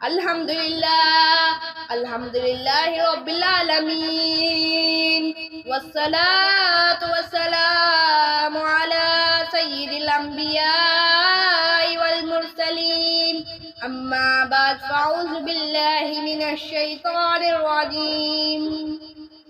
अल्हम्दुलिल्लाह रब्बिल आलमीन वस्सलातु वस्सलामु अला सय्यिदिल अंबिया वल मुरसलीन अम्मा बाद फ़अऊज़ु बिल्लाहि मिनश शैतानिर रजीम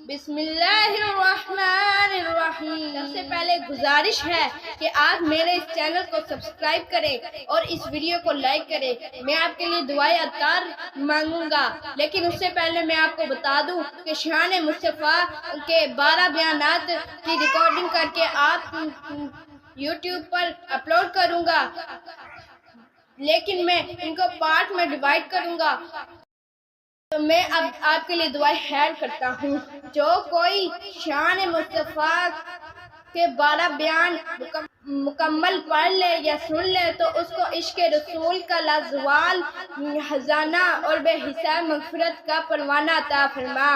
बिस्मिल्लाहिर्रहमानिर्रहीम। सबसे पहले गुजारिश है कि आप मेरे इस चैनल को सब्सक्राइब करें और इस वीडियो को लाइक करें। मैं आपके लिए दुआए अतार मांगूंगा, लेकिन उससे पहले मैं आपको बता दूं कि शान मुस्तफ़ा के 12 बयानात की रिकॉर्डिंग करके आप यूट्यूब पर अपलोड करूंगा, लेकिन मैं इनको पार्ट में डिवाइड करूंगा। तो मैं अब आपके लिए दुआएं खैर करता हूँ। जो कोई शान मुस्तफ़ा के 12 बयान मुकम्मल पढ़ ले या सुन ले तो उसको इश्क़ रसूल का लाजवाल खजाना और बेहिसाब मग़फ़िरत का परवाना अता फरमा।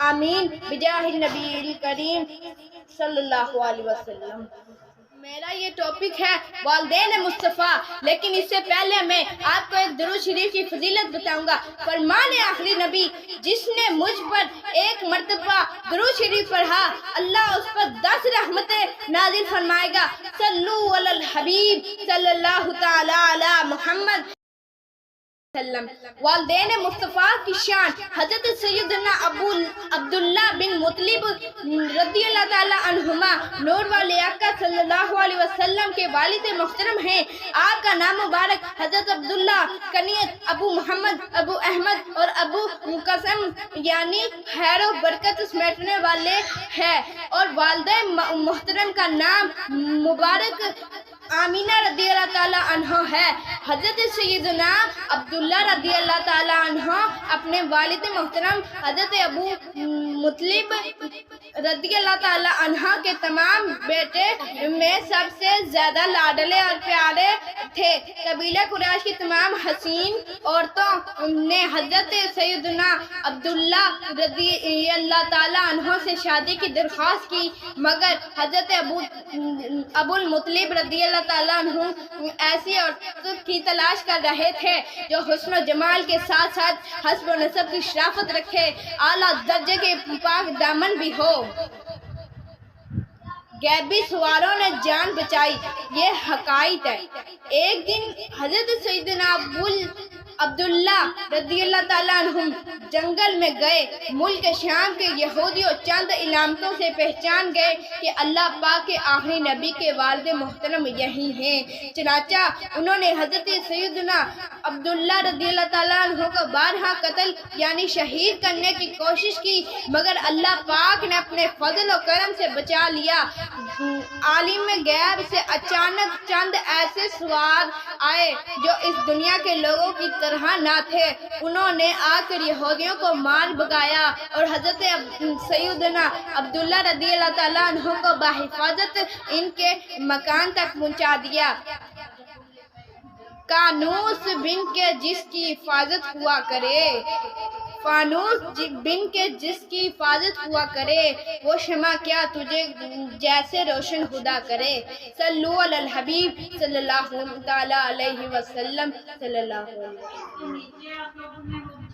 आमीन बिजाहिन नबील करीम सल्लल्लाहु अलैहि वसल्लम। मेरा ये टॉपिक है वालिदैन मुस्तफ़ा, लेकिन इससे पहले मैं आपको एक दुरूद शरीफ की फजीलत बताऊंगा। फरमाने आखिरी नबी, जिसने मुझ पर एक मर्तबा दुरूद शरीफ पढ़ा अल्लाह उस पर 10 रहमतें नाजिल फरमाएगा। सल्लू अलल हबीब सल्लल्लाहु तआला अला मुहम्मद। वालिदैन मुस्तफ़ा की शान। हज़रत सैयदना अबू अब्दुल्ला बिन मुतलिब रज़ियल्लाहु ताला अन्हुमा नूर वाले आका सल्लल्लाहु अलैहि वसल्लम के वालिद मोहतरम हैं। आपका नाम मुबारक हज़रत अब्दुल्ला कनियत अबू मोहम्मद, अबू अहमद और अबू मुक़स्सम यानी खैर और बरकत समेटने वाले हैं, और वालिदा मोहतरम का नाम मुबारक आमीना रज़ियल्लाहु ताला अन्हा है। हज़रत सैयदना अब्दुल्ला रज़ियल्लाहु ताला अन्हा अपने वालिद मोहतरम हज़रत अबू मुतलिब रज़ियल्लाहु ताला अन्हा के तमाम बेटे में सबसे ज्यादा लाडले और प्यारे थे। कबीला कुरैश की तमाम हसीन औरतों ने हज़रत सैयदना अब्दुल्ला रज़ियल्लाहु ताला अन्हा से शादी की दरख्वास्त की, मगर हज़रत अबुल मुतलिब रज़ियल्लाहु ताला अन्हु ऐसी औरत की तलाश कर रहे थे जो हुस्न और जमाल के साथ साथ हस्ब और नसब की शराफत रखे, आला दर्जे के पाक दामन भी हो। गैबी सवारों ने जान बचाई, ये हकायत है। एक दिन हजरत सैयदना अब्दुल्ला रज़ियल्लाहु ताला अन्हु जंगल में गए। मुल्क शाम के यहूदी और चंद इलामतों से पहचान गए कि अल्लाह पाक के आखिरी नबी के वालिद मोहतरम यही हैं। चनाचा उन्होंने हजरत सैयदना अब्दुल्ला रज़ियल्लाहु ताला अन्हु को बारहा कत्ल यानी शहीद करने की कोशिश की, मगर अल्लाह पाक ने अपने फजल और करम से बचा लिया। आलिम गैब से अचानक चंद ऐसे सवार आए जो इस दुनिया के लोगों की तरह ना थे। उन्होंने आकर यहूदियों को मार भगाया और हजरत सैयदना अब्दुल्ला रज़ियल्लाहु ताला अन्हु को बाहिफाजत इनके मकान तक पहुंचा दिया। कानूस बिन के जिसकी हिफाजत हुआ करे, फानूस बिन के जिसकी हिफाजत हुआ करे, वो शमा क्या तुझे जैसे रोशन खुदा करे। सल्लू अलल हबीब सल्लल्लाहु ताला अलैहि वसल्लम सल्लल्लाहु अलैहि वसल्लम।